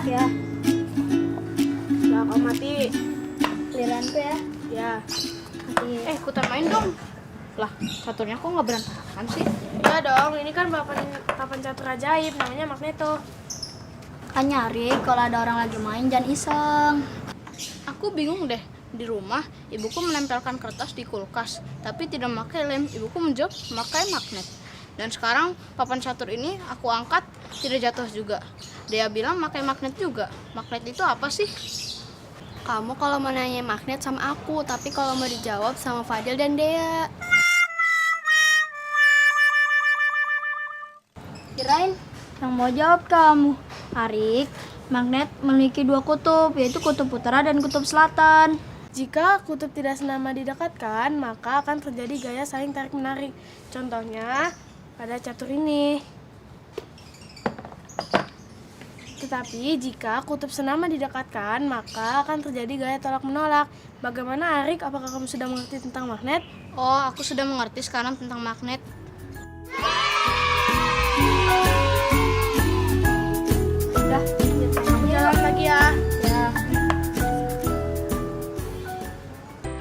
Ya. Lah, kau mati. Giliranku ya. Ya. Mati. Ikutan main dong. Lah, caturnya kok nggak berantakan sih? Ya dong, ini kan papan catur ajaib, namanya Magneto. Kan nyari kalau ada orang lagi main jangan iseng. Aku bingung deh. Di rumah, ibuku menempelkan kertas di kulkas, tapi tidak memakai lem. Ibuku menjawab memakai magnet. Dan sekarang papan catur ini aku angkat, tidak jatuh juga. Dia bilang pakai magnet juga. Magnet itu apa sih? Kamu kalau mau nanya magnet sama aku, tapi kalau mau dijawab sama Fadil dan Dea. Kirain yang mau jawab kamu. Arik, magnet memiliki dua kutub, yaitu kutub utara dan kutub selatan. Jika kutub tidak senama didekatkan, maka akan terjadi gaya saling tarik-menarik. Contohnya pada catur ini. Tetapi jika kutub senama didekatkan, maka akan terjadi gaya tolak-menolak. Bagaimana, Arik? Apakah kamu sudah mengerti tentang magnet? Oh, aku sudah mengerti sekarang tentang magnet. Udah, Aku jalan lagi ya. Ya.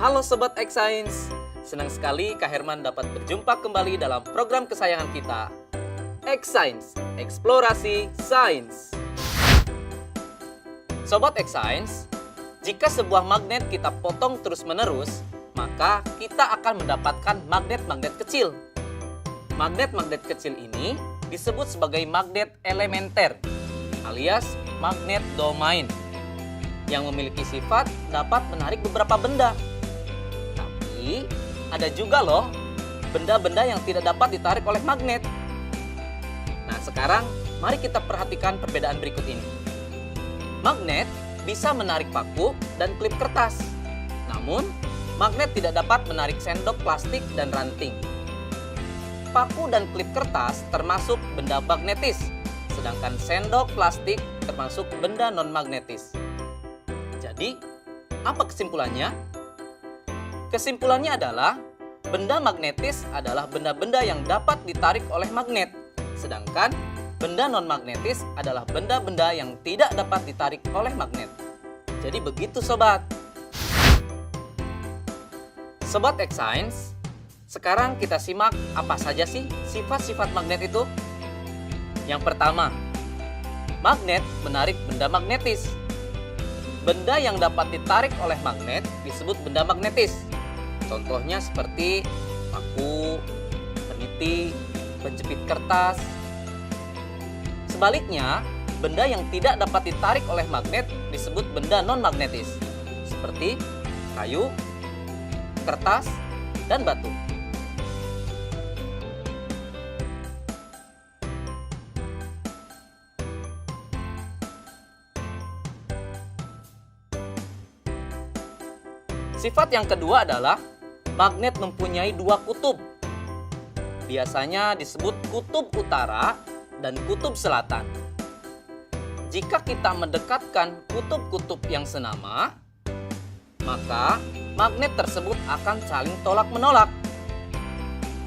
Halo Sobat X Science, senang sekali Kak Herman dapat berjumpa kembali dalam program kesayangan kita, X Science, Eksplorasi Sains. Sobat X Science, jika sebuah magnet kita potong terus-menerus, maka kita akan mendapatkan magnet-magnet kecil. Magnet-magnet kecil ini disebut sebagai magnet elementer, alias magnet domain, yang memiliki sifat dapat menarik beberapa benda. Tapi ada juga loh benda-benda yang tidak dapat ditarik oleh magnet. Nah, sekarang mari kita perhatikan perbedaan berikut ini. Magnet bisa menarik paku dan klip kertas. Namun, magnet tidak dapat menarik sendok plastik dan ranting. Paku dan klip kertas termasuk benda magnetis, sedangkan sendok plastik termasuk benda non-magnetis. Jadi, apa kesimpulannya? Kesimpulannya adalah benda magnetis adalah benda-benda yang dapat ditarik oleh magnet, sedangkan benda non-magnetis adalah benda-benda yang tidak dapat ditarik oleh magnet. Jadi begitu sobat. Sobat X Science, sekarang kita simak apa saja sih sifat-sifat magnet itu. Yang pertama, magnet menarik benda magnetis. Benda yang dapat ditarik oleh magnet disebut benda magnetis. Contohnya seperti paku, peniti, penjepit kertas. Sebaliknya, benda yang tidak dapat ditarik oleh magnet disebut benda non-magnetis, seperti kayu, kertas, dan batu. Sifat yang kedua adalah magnet mempunyai dua kutub. Biasanya disebut kutub utara dan kutub selatan. Jika kita mendekatkan kutub-kutub yang senama, maka magnet tersebut akan saling tolak-menolak.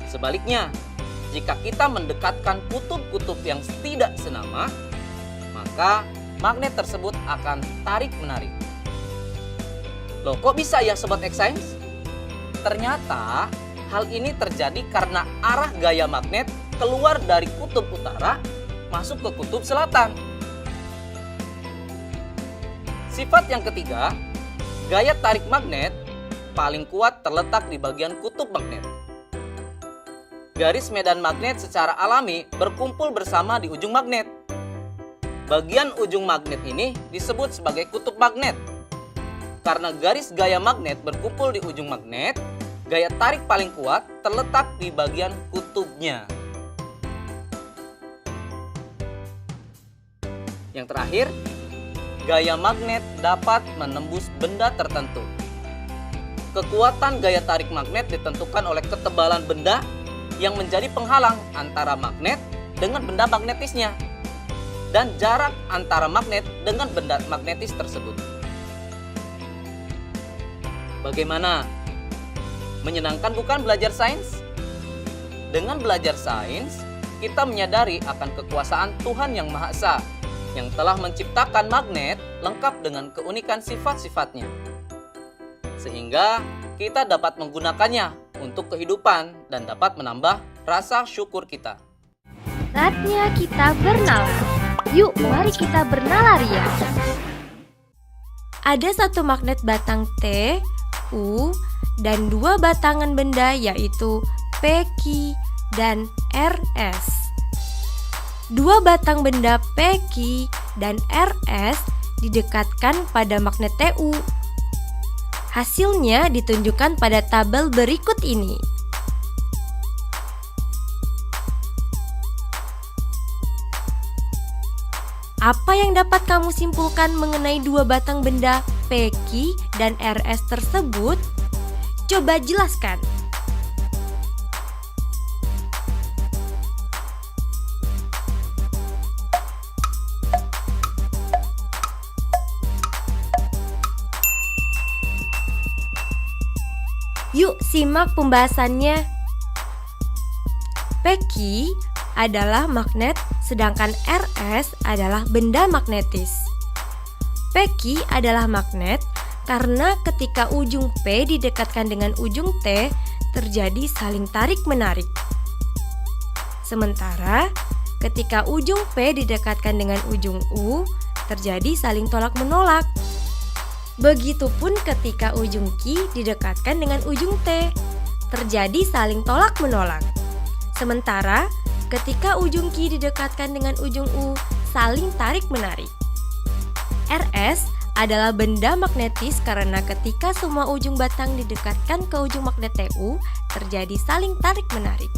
Sebaliknya, jika kita mendekatkan kutub-kutub yang tidak senama, maka magnet tersebut akan tarik-menarik. Loh, kok bisa ya Sobat X Science? Ternyata hal ini terjadi karena arah gaya magnet keluar dari kutub utara masuk ke kutub selatan. Sifat yang ketiga, gaya tarik magnet paling kuat terletak di bagian kutub magnet. Garis medan magnet secara alami berkumpul bersama di ujung magnet. Bagian ujung magnet ini disebut sebagai kutub magnet. Karena garis gaya magnet berkumpul di ujung magnet, gaya tarik paling kuat terletak di bagian kutubnya. Yang terakhir, gaya magnet dapat menembus benda tertentu. Kekuatan gaya tarik magnet ditentukan oleh ketebalan benda yang menjadi penghalang antara magnet dengan benda magnetisnya dan jarak antara magnet dengan benda magnetis tersebut. Bagaimana? Menyenangkan bukan belajar sains? Dengan belajar sains, kita menyadari akan kekuasaan Tuhan Yang Maha Esa yang telah menciptakan magnet lengkap dengan keunikan sifat-sifatnya. Sehingga kita dapat menggunakannya untuk kehidupan dan dapat menambah rasa syukur kita. Saatnya kita bernalar. Yuk, mari kita bernalar ya. Ada satu magnet batang T, U, dan dua batangan benda yaitu P, Q, dan RS. Dua batang benda P, Q, dan RS didekatkan pada magnet TU. Hasilnya ditunjukkan pada tabel berikut ini. Apa yang dapat kamu simpulkan mengenai dua batang benda P, Q, dan RS tersebut? Coba jelaskan. Yuk simak pembahasannya. P, Q adalah magnet, sedangkan RS adalah benda magnetis. P, Q adalah magnet karena ketika ujung P didekatkan dengan ujung T, terjadi saling tarik-menarik. Sementara ketika ujung P didekatkan dengan ujung U, terjadi saling tolak-menolak. Begitupun ketika ujung Q didekatkan dengan ujung T, terjadi saling tolak-menolak. Sementara ketika ujung Q didekatkan dengan ujung U, saling tarik-menarik. RS adalah benda magnetis karena ketika semua ujung batang didekatkan ke ujung magnet TU, terjadi saling tarik-menarik.